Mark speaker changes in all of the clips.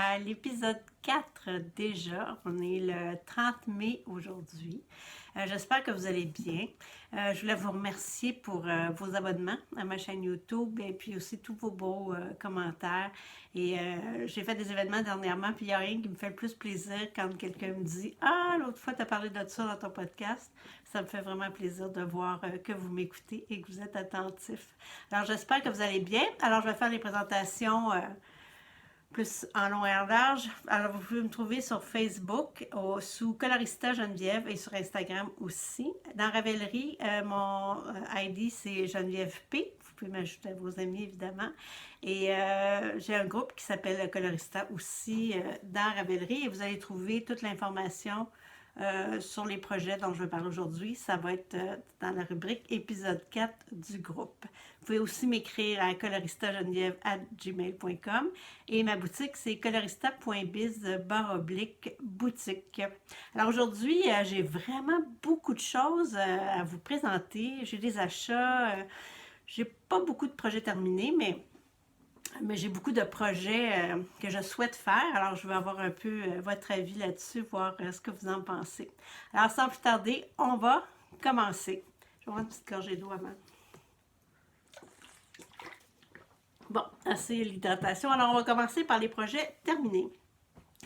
Speaker 1: à l'épisode 4 déjà. On est le 30 mai aujourd'hui. J'espère que vous allez bien. Je voulais vous remercier pour vos abonnements à ma chaîne YouTube et puis aussi tous vos beaux commentaires. Et j'ai fait des événements dernièrement, puis il n'y a rien qui me fait le plus plaisir quand quelqu'un me dit «Ah, l'autre fois, tu as parlé de ça dans ton podcast». Ça me fait vraiment plaisir de voir que vous m'écoutez et que vous êtes attentifs. Alors, j'espère que vous allez bien. Alors, je vais faire les présentations plus en long et en large. Alors, vous pouvez me trouver sur Facebook sous Colorista Geneviève et sur Instagram aussi. Dans Ravelry, mon ID, c'est Geneviève P. Vous pouvez m'ajouter à vos amis, évidemment. Et j'ai un groupe qui s'appelle Colorista aussi dans Ravelry et vous allez trouver toute l'information sur les projets dont je vais parler aujourd'hui. Ça va être dans la rubrique épisode 4 du groupe. Vous pouvez aussi m'écrire à coloristageneviève@gmail.com et ma boutique c'est colorista.biz/boutique. Alors aujourd'hui, j'ai vraiment beaucoup de choses à vous présenter. J'ai des achats, j'ai pas beaucoup de projets terminés, mais j'ai beaucoup de projets que je souhaite faire. Alors, je veux avoir un peu votre avis là-dessus, voir ce que vous en pensez. Alors, sans plus tarder, on va commencer. Je vais prendre une petite gorgée d'eau avant. Bon, assez l'hydratation. Alors, on va commencer par les projets terminés.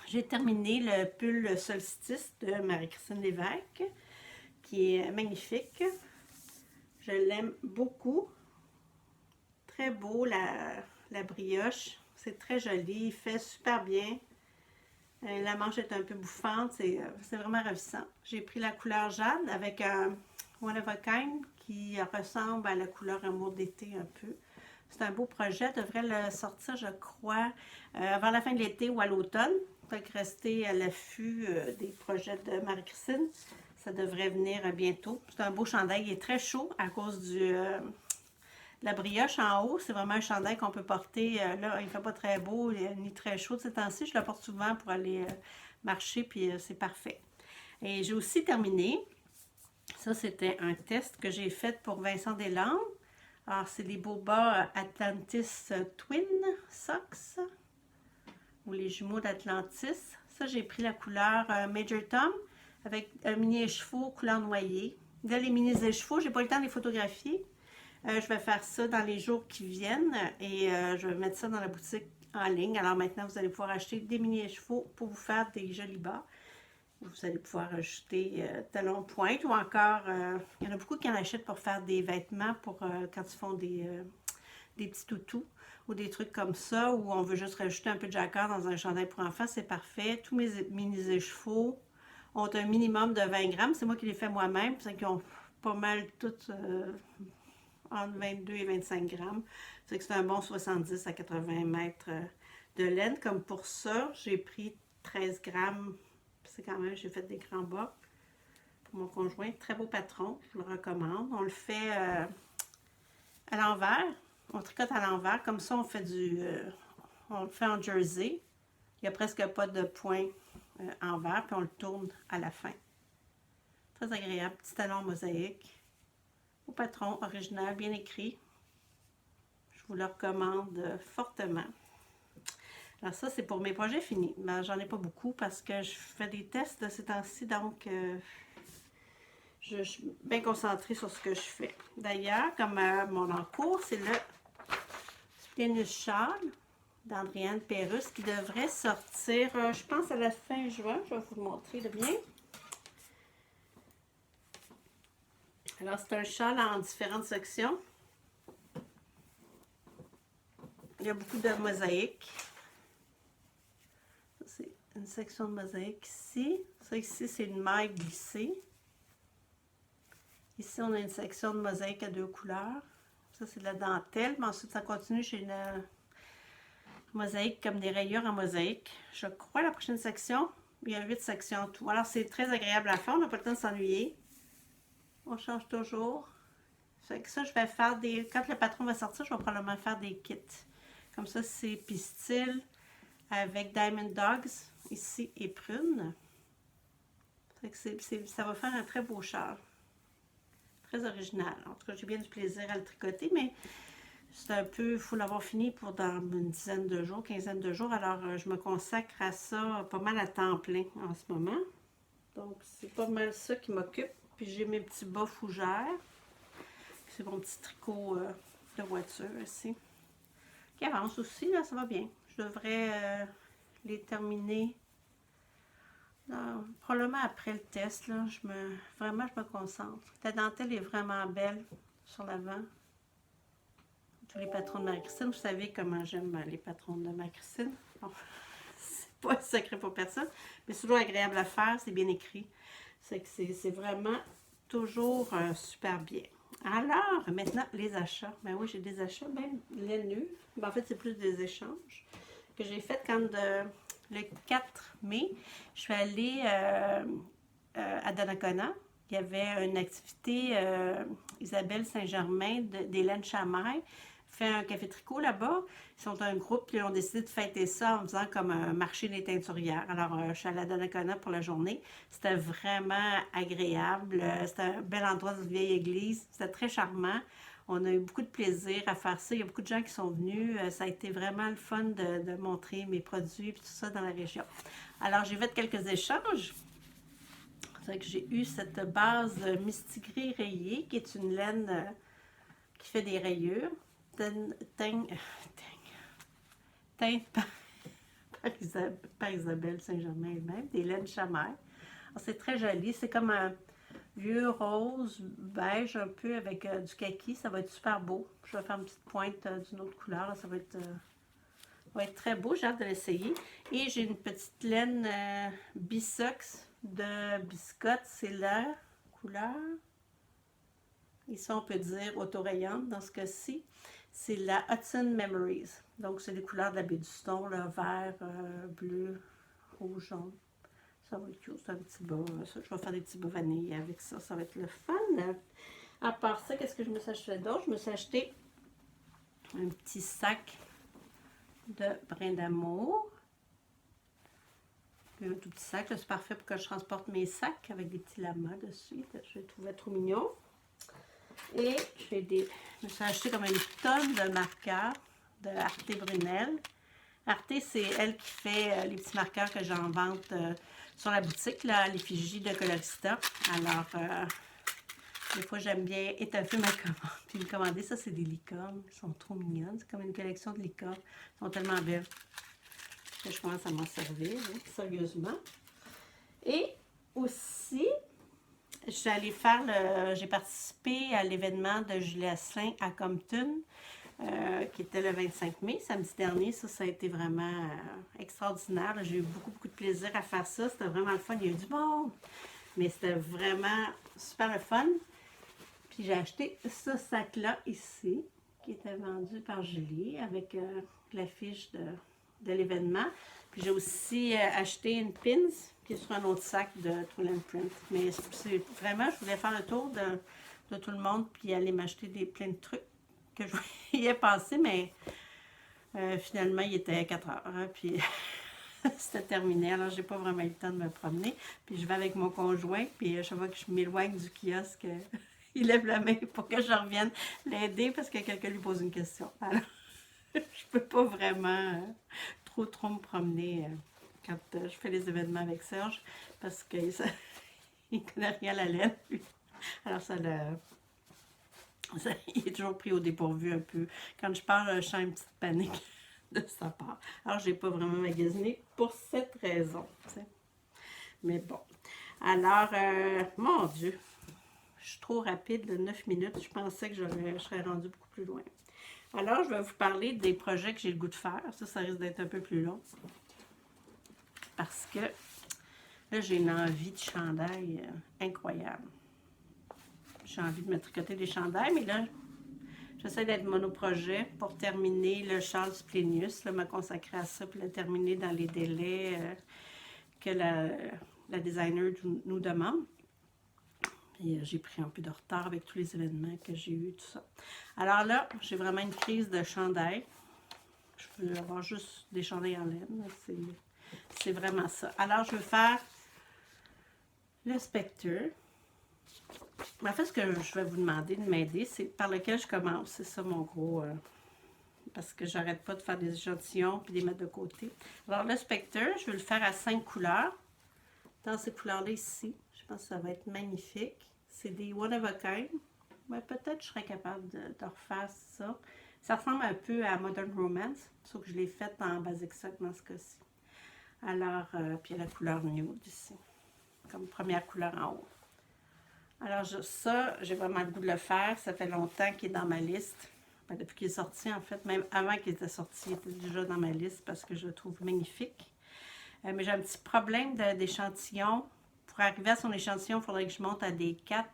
Speaker 1: J'ai terminé le pull solstice de Marie-Christine Lévesque, qui est magnifique. Je l'aime beaucoup. Très beau, la brioche. C'est très joli, il fait super bien. La manche est un peu bouffante, c'est vraiment ravissant. J'ai pris la couleur jade avec un One of a Kind qui ressemble à la couleur amour d'été un peu. C'est un beau projet, je devrais le sortir, je crois, avant la fin de l'été ou à l'automne. Fait que rester à l'affût des projets de Marie-Christine. Ça devrait venir bientôt. C'est un beau chandail, il est très chaud à cause la brioche en haut, c'est vraiment un chandail qu'on peut porter. Là, il ne fait pas très beau ni très chaud de ces temps-ci. Je le porte souvent pour aller marcher, puis c'est parfait. Et j'ai aussi terminé. Ça, c'était un test que j'ai fait pour Vincent Deslandes. Alors, c'est les Boba Atlantis Twin Socks, ou les jumeaux d'Atlantis. Ça, j'ai pris la couleur Major Tom avec un mini écheveau couleur noyer. Là, les mini écheveaux, j'ai pas eu le temps de les photographier. Je vais faire ça dans les jours qui viennent et je vais mettre ça dans la boutique en ligne. Alors maintenant, vous allez pouvoir acheter des mini écheveaux pour vous faire des jolis bas. Vous allez pouvoir ajouter talons pointe ou encore, il y en a beaucoup qui en achètent pour faire des vêtements pour quand ils font des petits toutous ou des trucs comme ça où on veut juste rajouter un peu de jacquard dans un chandail pour enfants, c'est parfait. Tous mes mini écheveaux ont un minimum de 20 grammes. C'est moi qui les fais moi-même, c'est qu'ils ont pas mal toutes entre 22 et 25 grammes. C'est un bon 70 à 80 mètres de laine. Comme pour ça, j'ai pris 13 grammes. C'est quand même, j'ai fait des grands bas pour mon conjoint. Très beau patron, je le recommande. On le fait à l'envers. On tricote à l'envers. Comme ça, on fait on le fait en jersey. Il n'y a presque pas de point envers, puis on le tourne à la fin. Très agréable. Petit talon mosaïque. Au patron original, bien écrit. Je vous le recommande fortement. Alors ça, c'est pour mes projets finis. Mais j'en ai pas beaucoup parce que je fais des tests de ces temps-ci, donc je suis bien concentrée sur ce que je fais. D'ailleurs, comme mon encours, c'est le Splenus Shawl d'Andréane Pérusse qui devrait sortir, je pense, à la fin juin. Je vais vous le montrer de bien. Alors, c'est un châle en différentes sections. Il y a beaucoup de mosaïques. C'est une section de mosaïque ici. Ça ici, c'est une maille glissée. Ici, on a une section de mosaïque à deux couleurs. Ça, c'est de la dentelle. Mais ensuite, ça continue chez une mosaïque comme des rayures en mosaïque. Je crois la prochaine section, il y a 8 sections en tout. Alors, c'est très agréable à faire. On n'a pas le temps de s'ennuyer. On change toujours. Fait que ça, je vais faire des... Quand le patron va sortir, je vais probablement faire des kits. Comme ça, c'est pistil avec Diamond Dogs, ici, et prune. Fait que ça va faire un très beau châle. Très original. En tout cas, j'ai bien du plaisir à le tricoter, mais c'est un peu, il faut l'avoir fini pour dans une dizaine de jours, quinzaine de jours. Alors, je me consacre à ça pas mal à temps plein en ce moment. Donc, c'est pas mal ça qui m'occupe. Puis, j'ai mes petits bas fougères. C'est mon petit tricot de voiture ici. Qui avance aussi, là, ça va bien. Je devrais les terminer probablement après le test. Là, vraiment, je me concentre. La dentelle est vraiment belle sur l'avant. Tous les patrons de Marie-Christine, vous savez comment j'aime les patrons de Marie-Christine. Bon, c'est pas un secret pour personne, mais c'est toujours agréable à faire, c'est bien écrit. C'est vraiment toujours super bien. Alors, maintenant, les achats. Ben oui, j'ai des achats bien laineux. Ben, en fait, c'est plus des échanges que j'ai fait quand le 4 mai, je suis allée à Donnacona. Il y avait une activité, Isabelle Saint-Germain des laines Chamaille fait un café tricot là-bas. Ils sont un groupe, puis ils ont décidé de fêter ça en faisant comme un marché des teinturières. Alors, je suis allée à Donnacona pour la journée. C'était vraiment agréable. C'était un bel endroit de vieille église. C'était très charmant. On a eu beaucoup de plaisir à faire ça. Il y a beaucoup de gens qui sont venus. Ça a été vraiment le fun de montrer mes produits et tout ça dans la région. Alors, j'ai fait quelques échanges. C'est vrai que j'ai eu cette base Mistigris rayée, qui est une laine qui fait des rayures. Teinte par Isabelle Saint-Germain elle-même, des laines Chamaille. C'est très joli. C'est comme un vieux rose, beige un peu avec du kaki. Ça va être super beau. Je vais faire une petite pointe d'une autre couleur. Là. Ça va être très beau. J'ai hâte de l'essayer. Et j'ai une petite laine Bisox de biscotte. C'est la couleur. Ici, on peut dire autorayante dans ce cas-ci. C'est la Hudson Memories. Donc, c'est les couleurs de la baie du Ston, là, vert, bleu, rouge, jaune. Ça va être cute, c'est un petit bas. Ça, je vais faire des petits bas vanille avec ça. Ça va être le fun. À part ça, qu'est-ce que je me suis acheté d'autre? Je me suis acheté un petit sac de brin d'amour. Un tout petit sac. C'est parfait pour que je transporte mes sacs avec des petits lamas dessus. Je les trouvais trop mignons. Et je me suis acheté comme une tonne de marqueurs de Arte Brunel. Arte, c'est elle qui fait les petits marqueurs que j'en vente sur la boutique, là, à l'effigie de Colorista. Alors, des fois, j'aime bien étoffer ma commande. Puis me commander, ça, c'est des licornes. Elles sont trop mignonnes. C'est comme une collection de licornes. Elles sont tellement belles que je commence à m'en servir, hein, sérieusement. Et aussi, je suis allée j'ai participé à l'événement de Julie Asselin à Compton, qui était le 25 mai, samedi dernier. Ça a été vraiment extraordinaire. J'ai eu beaucoup, beaucoup de plaisir à faire ça. C'était vraiment le fun. Il y a eu du monde, mais c'était vraiment super le fun. Puis j'ai acheté ce sac-là ici, qui était vendu par Julie, avec l'affiche de l'événement. Puis j'ai aussi acheté une pins qui est sur un autre sac de Tool & Print. Mais c'est vraiment, je voulais faire le tour de tout le monde puis aller m'acheter plein de trucs que je voyais passer, mais finalement, il était 4 heures. Hein, puis c'était terminé. Alors, j'ai pas vraiment eu le temps de me promener. Puis je vais avec mon conjoint, puis chaque fois que je m'éloigne du kiosque, il lève la main pour que je revienne l'aider parce que quelqu'un lui pose une question. Alors, je peux pas vraiment trop me promener quand je fais les événements avec Serge parce qu'il ne connaît rien à la laine. Alors il est toujours pris au dépourvu un peu. Quand je pars, je sens une petite panique de sa part. Alors, j'ai pas vraiment magasiné pour cette raison. T'sais. Mais bon. Alors, mon Dieu, je suis trop rapide, de 9 minutes. Je pensais que je serais rendue beaucoup plus loin. Alors, je vais vous parler des projets que j'ai le goût de faire. Ça risque d'être un peu plus long. Parce que là, j'ai une envie de chandail incroyable. J'ai envie de me tricoter des chandails, mais là, j'essaie d'être monoprojet pour terminer le Charles Plenius, me consacrer à ça, puis le terminer dans les délais que la designer nous demande. Et j'ai pris un peu de retard avec tous les événements que j'ai eus, tout ça. Alors là, j'ai vraiment une crise de chandail. Je veux avoir juste des chandails en laine. C'est vraiment ça. Alors, je veux faire le Spectre. En fait, ce que je vais vous demander de m'aider, c'est par lequel je commence. C'est ça mon gros parce que j'arrête pas de faire des échantillons puis les mettre de côté. Alors le Spectre, je vais le faire à 5 couleurs. Dans ces couleurs-là ici, je pense que ça va être magnifique. C'est des one of a kind. Mais peut-être je serais capable de refaire ça. Ça ressemble un peu à Modern Romance, sauf que je l'ai faite en Basic Sock dans ce cas-ci. Alors, puis il y a la couleur nude ici, comme première couleur en haut. Alors ça, j'ai vraiment le goût de le faire. Ça fait longtemps qu'il est dans ma liste. Ben, depuis qu'il est sorti, en fait, même avant qu'il était sorti, il était déjà dans ma liste parce que je le trouve magnifique. Mais j'ai un petit problème d'échantillon. Pour arriver à son échantillon, il faudrait que je monte à des 4.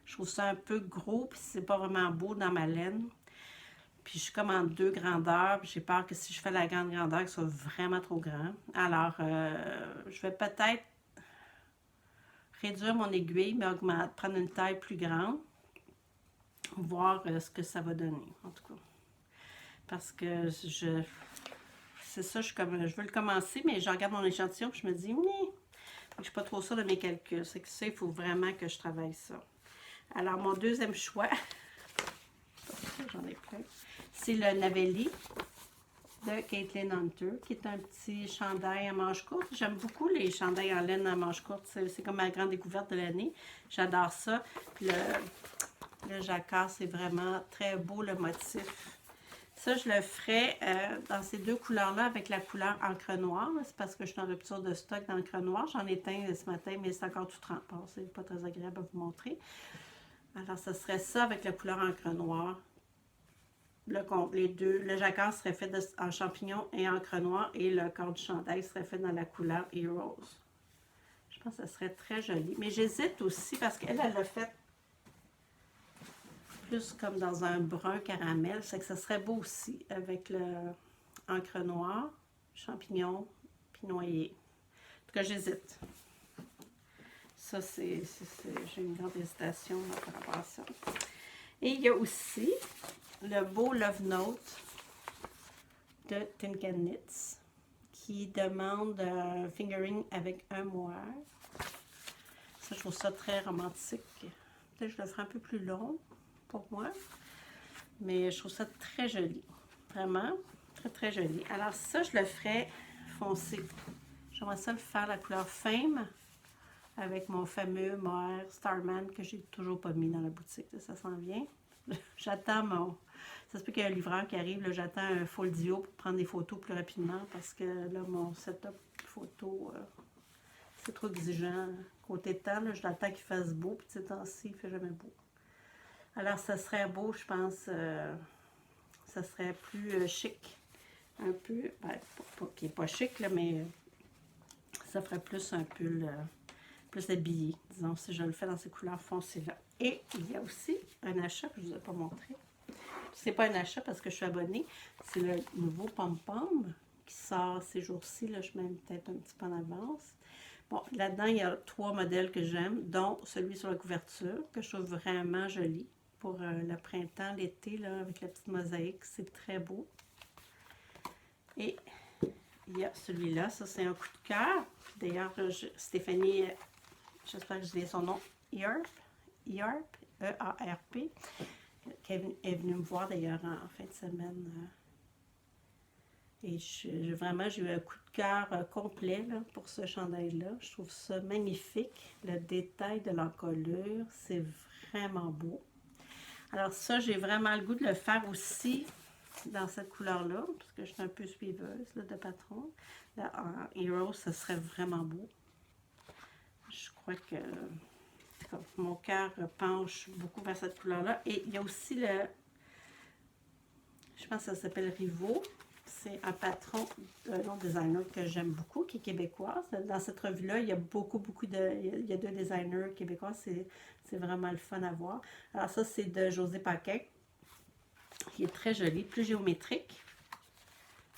Speaker 1: Je trouve ça un peu gros, puis c'est pas vraiment beau dans ma laine. Puis je suis comme en 2 grandeurs. J'ai peur que si je fais la grande grandeur, que ce soit vraiment trop grand. Alors, je vais peut-être réduire mon aiguille, mais prendre une taille plus grande. Voir ce que ça va donner, en tout cas. Parce que c'est ça, je veux le commencer, mais je regarde mon échantillon et je me dis, je suis pas trop sûre de mes calculs. C'est que ça, il faut vraiment que je travaille ça. Alors, mon deuxième choix, j'en ai plein, c'est le Navelli de Caitlin Hunter, qui est un petit chandail à manches courtes. J'aime beaucoup les chandails en laine à manches courtes. C'est comme ma grande découverte de l'année. J'adore ça. Puis le jacquard, c'est vraiment très beau, le motif. Ça, je le ferai dans ces 2 couleurs-là avec la couleur encre noire. C'est parce que je suis en rupture de stock d'encre noire. J'en ai teint ce matin, mais c'est encore tout trempé. C'est pas très agréable à vous montrer. Alors, ce serait ça avec la couleur encre noire. Les deux, le jacquard serait fait en champignon et encre noire et le corps du chandail serait fait dans la couleur Heroes. Je pense que ça serait très joli. Mais j'hésite aussi parce qu'elle l'a fait plus comme dans un brun caramel. C'est que ça serait beau aussi avec le encre noire, champignon, puis noyer. En tout cas, j'hésite. Ça, j'ai une grande hésitation par rapport à ça. Et il y a aussi le beau Love Note de Tin Knits qui demande un fingering avec un mohair. Ça, je trouve ça très romantique. Peut-être que je le ferai un peu plus long pour moi, mais je trouve ça très joli. Vraiment, très très joli. Alors ça, je le ferai foncé. J'aimerais ça le faire la couleur Fame avec mon fameux mohair Starman que j'ai toujours pas mis dans la boutique. Ça s'en vient. J'attends mon... Ça se peut qu'il y ait un livreur qui arrive. J'attends un Foldio pour prendre des photos plus rapidement parce que là, mon setup photo, c'est trop exigeant. Côté temps, là, j'attends qu'il fasse beau. Puis ces temps-ci, il fait jamais beau. Alors, ça serait beau, je pense. Ça serait plus chic. Un peu. Ben, qui n'est pas chic, là, mais ça ferait plus un pull plus habillé, disons, si je le fais dans ces couleurs foncées-là. Et il y a aussi un achat que je ne vous ai pas montré. C'est pas un achat parce que je suis abonnée. C'est le nouveau Pom-Pom qui sort ces jours-ci. Là, je mets peut-être un petit peu en avance. Bon, là-dedans, il y a 3 modèles que j'aime, dont celui sur la couverture, que je trouve vraiment joli pour le printemps, l'été, là, avec la petite mosaïque. C'est très beau. Et il y a celui-là. Ça, c'est un coup de cœur. D'ailleurs, Stéphanie, j'espère que je dis son nom, EARP, E-A-R-P, qui est venue me voir d'ailleurs en fin de semaine. Et vraiment, j'ai eu un coup de cœur complet là, pour ce chandail-là. Je trouve ça magnifique. Le détail de l'encolure, c'est vraiment beau. Alors ça, j'ai vraiment le goût de le faire aussi dans cette couleur-là, parce que je suis un peu suiveuse là, de patron. Là, en Heroes, ça serait vraiment beau. Je crois que mon cœur penche beaucoup vers cette couleur-là. Et il y a aussi je pense que ça s'appelle Rivo. C'est un patron d'un autre designer que j'aime beaucoup, qui est québécoise. Dans cette revue-là, il y a il y a 2 designers québécois. C'est vraiment le fun à voir. Alors ça, c'est de José Paquin, qui est très joli, plus géométrique.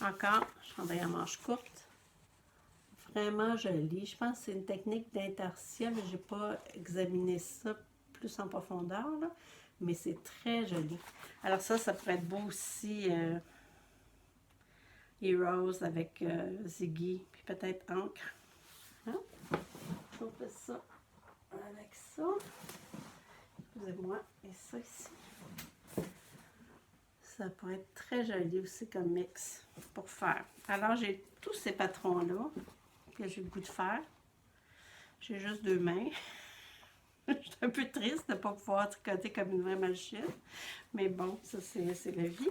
Speaker 1: Encore, chandail à manches courtes. Vraiment joli. Je pense que c'est une technique d'interciel. Je n'ai pas examiné ça plus en profondeur, là, mais c'est très joli. Alors ça pourrait être beau aussi... Heroes avec Ziggy, puis peut-être encre. Hein? On fait ça avec ça. Excusez-moi. Et ça ici. ça pourrait être très joli aussi comme mix pour faire. Alors, j'ai tous ces patrons-là que j'ai le goût de faire. J'ai juste 2 mains. Je suis un peu triste de ne pas pouvoir tricoter comme une vraie machine. Mais bon, ça, c'est la vie.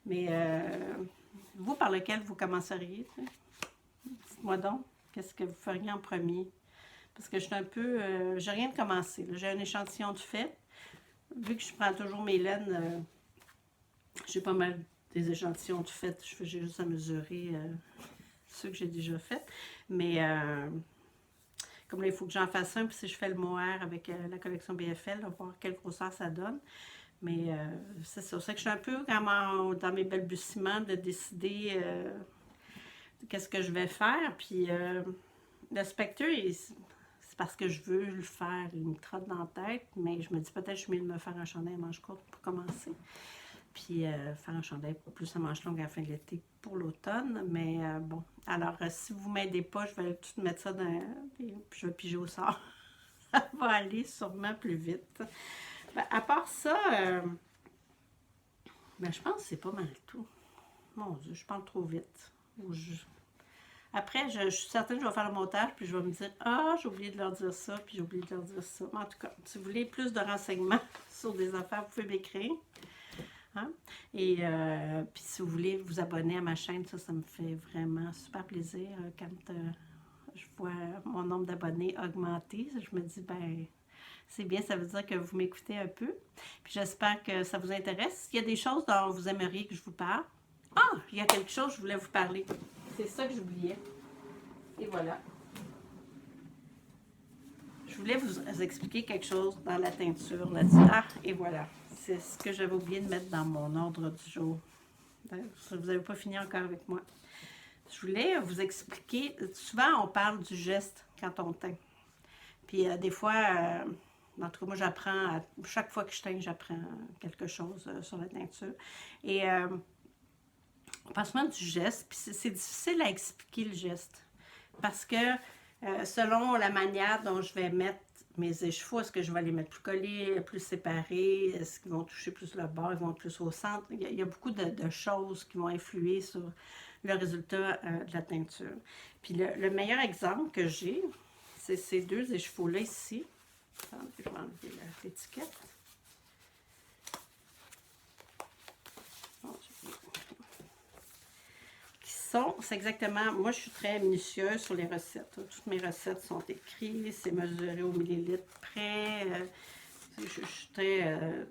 Speaker 1: Mais vous, par lequel vous commenceriez? Dites-moi donc, qu'est-ce que vous feriez en premier? Parce que je suis un peu... j'ai rien de commencé. J'ai un échantillon de fait. Vu que je prends toujours mes laines, j'ai pas mal des échantillons de fait. J'ai juste à mesurer ceux que j'ai déjà fait. Mais comme là, il faut que j'en fasse un. Puis si je fais le mohair avec la collection BFL, on va voir quelle grosseur ça donne. Mais c'est ça. C'est que je suis un peu dans mes balbutiements de décider qu'est-ce que je vais faire. Puis le Spectre, c'est parce que je veux le faire. Il me trotte dans la tête. Mais je me dis peut-être que je suis mieux de me faire un chandail à manches courtes pour commencer. Puis faire un chandail plus à manches longues à la fin de l'été pour l'automne. Mais bon, alors si vous ne m'aidez pas, je vais tout mettre ça dans... Puis je vais piger au sort. Ça va aller sûrement plus vite. Ben, à part ça, ben, je pense que c'est pas mal tout. Mon Dieu, je parle trop vite. Après, je suis certaine que je vais faire le montage, puis je vais me dire « Ah, j'ai oublié de leur dire ça, puis j'ai oublié de leur dire ça. » Mais en tout cas, si vous voulez plus de renseignements sur des affaires, vous pouvez m'écrire. Hein? Et puis si vous voulez vous abonner à ma chaîne, ça me fait vraiment super plaisir quand je vois mon nombre d'abonnés augmenter. Je me dis, ben, c'est bien, ça veut dire que vous m'écoutez un peu. Puis j'espère que ça vous intéresse. Il y a des choses dont vous aimeriez que je vous parle. Ah, il y a quelque chose que je voulais vous parler. C'est ça que j'oubliais. Et voilà. Je voulais vous expliquer quelque chose dans la teinture là-dessus. Ah, et voilà. C'est ce que j'avais oublié de mettre dans mon ordre du jour. Vous n'avez pas fini encore avec moi. Je voulais vous expliquer. Souvent, on parle du geste quand on teint. Puis des fois, en tout cas, moi, j'apprends, chaque fois que je teins, j'apprends quelque chose sur la teinture. Et on parle souvent du geste, puis c'est difficile à expliquer le geste. Parce que selon la manière dont je vais mettre mes échevaux, est-ce que je vais les mettre plus collés, plus séparés, est-ce qu'ils vont toucher plus le bord, ils vont être plus au centre. Il y a beaucoup de choses qui vont influer sur le résultat de la teinture. Puis le meilleur exemple que j'ai, c'est ces 2 échevaux-là ici. Attendez, je vais enlever l'étiquette. C'est exactement, moi je suis très minutieuse sur les recettes. Toutes mes recettes sont écrites, c'est mesuré au millilitre près. Je suis très...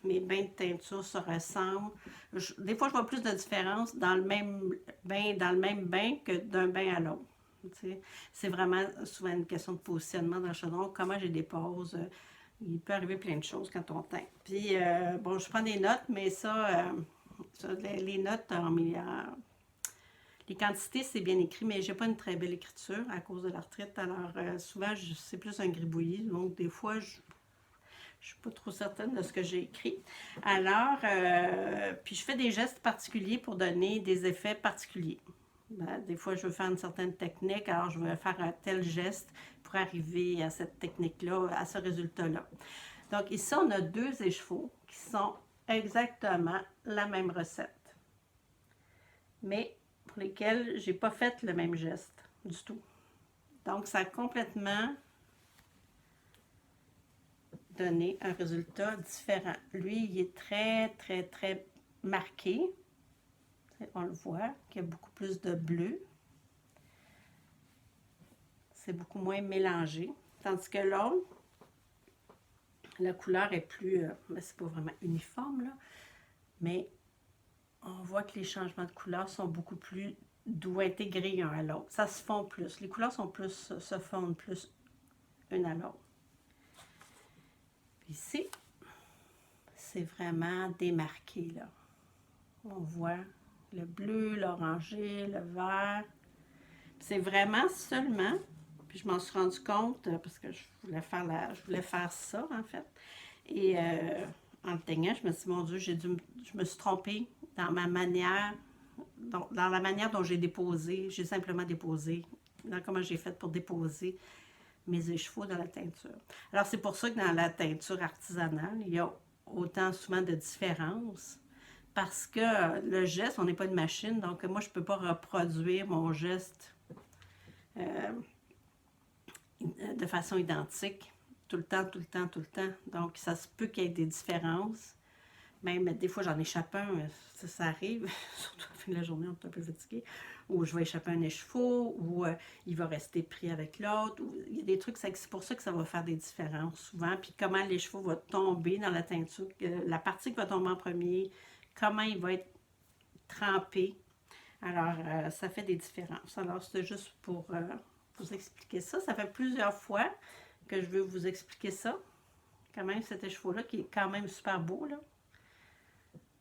Speaker 1: mes bains de teinture se ressemblent. Des fois, je vois plus de différence dans le même bain que d'un bain à l'autre. C'est vraiment souvent une question de positionnement dans le chaudron. Comment je dépose. Il peut arriver plein de choses quand on teint. Puis, bon, je prends des notes, mais ça les notes les quantités, c'est bien écrit, mais j'ai pas une très belle écriture à cause de l'arthrite. Alors, souvent, c'est plus un gribouillis. Donc, des fois, je suis pas trop certaine de ce que j'ai écrit. Alors, puis je fais des gestes particuliers pour donner des effets particuliers. Ben, des fois, je veux faire une certaine technique, alors je vais faire un tel geste pour arriver à cette technique-là, à ce résultat-là. Donc, ici, on a 2 échevaux qui sont exactement la même recette. Mais pour lesquels j'ai pas fait le même geste du tout. Donc, ça a complètement donné un résultat différent. Lui, il est très, très, très marqué. On le voit, qu'il y a beaucoup plus de bleu. C'est beaucoup moins mélangé. Tandis que l'autre, la couleur est plus... c'est pas vraiment uniforme, là. Mais on voit que les changements de couleur sont beaucoup plus doux, intégrés un à l'autre. Ça se fond plus. Les couleurs sont plus, se fondent plus une à l'autre. Ici, c'est vraiment démarqué, là. On voit le bleu, l'orangé, le vert. C'est vraiment seulement, puis je m'en suis rendu compte parce que je voulais faire ça, en fait. Et en le teignant, je me suis dit, mon Dieu, je me suis trompée dans ma manière, dans la manière dont j'ai déposé. J'ai simplement déposé, dans comment j'ai fait pour déposer mes échevaux dans la teinture. Alors, c'est pour ça que dans la teinture artisanale, il y a autant souvent de différences parce que le geste, on n'est pas une machine, donc moi, je ne peux pas reproduire mon geste de façon identique tout le temps, tout le temps, tout le temps. Donc, ça se peut qu'il y ait des différences. Même des fois, j'en échappe un, ça arrive, surtout à la fin de la journée, on est un peu fatigué, ou je vais échapper un écheveau, ou il va rester pris avec l'autre. Il y a des trucs, c'est pour ça que ça va faire des différences souvent. Puis comment l'écheveau va tomber dans la teinture, la partie qui va tomber en premier, comment il va être trempé. Alors, ça fait des différences. Alors, c'est juste pour vous expliquer ça. Ça fait plusieurs fois que je veux vous expliquer ça. Quand même, cet écheveau-là, qui est quand même super beau, là.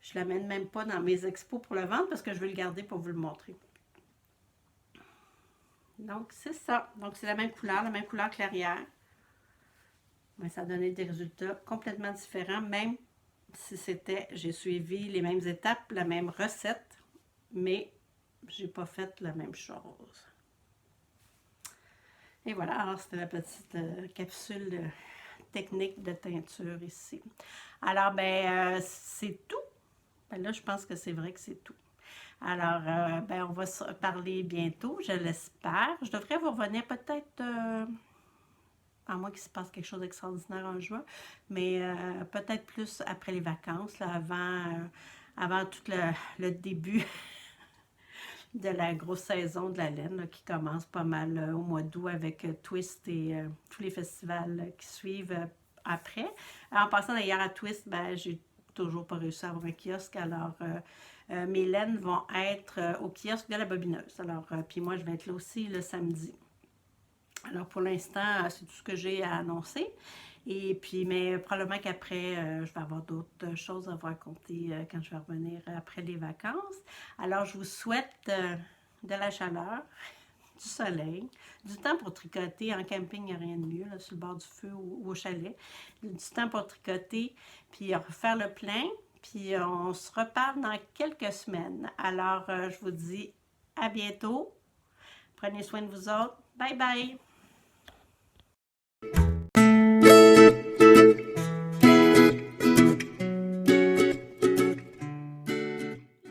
Speaker 1: Je ne l'amène même pas dans mes expos pour le vendre parce que je veux le garder pour vous le montrer. Donc, c'est ça. Donc, c'est la même couleur clairière. Mais ça a donné des résultats complètement différents, même si j'ai suivi les mêmes étapes, la même recette, mais j'ai pas fait la même chose. Et voilà, alors c'était la petite capsule technique de teinture ici. Alors, c'est tout. Ben là, je pense que c'est vrai que c'est tout. Alors, on va se parler bientôt, je l'espère. Je devrais vous revenir peut-être, à moins qu'il se passe quelque chose d'extraordinaire en juin, mais peut-être plus après les vacances, là, avant tout le début de la grosse saison de la laine là, qui commence pas mal au mois d'août avec Twist et tous les festivals qui suivent après. En passant d'ailleurs à Twist, j'ai toujours pas réussi à avoir un kiosque, alors mes laines vont être au kiosque de la Bobineuse. Alors, puis moi, je vais être là aussi le samedi. Alors, pour l'instant, c'est tout ce que j'ai à annoncer. Et puis, mais probablement qu'après, je vais avoir d'autres choses à vous raconter quand je vais revenir après les vacances. Alors, je vous souhaite de la chaleur, du soleil, du temps pour tricoter. En camping, il n'y a rien de mieux, là, sur le bord du feu ou au chalet. Du temps pour tricoter, puis refaire le plein. Puis, on se reparle dans quelques semaines. Alors, je vous dis à bientôt. Prenez soin de vous autres. Bye bye!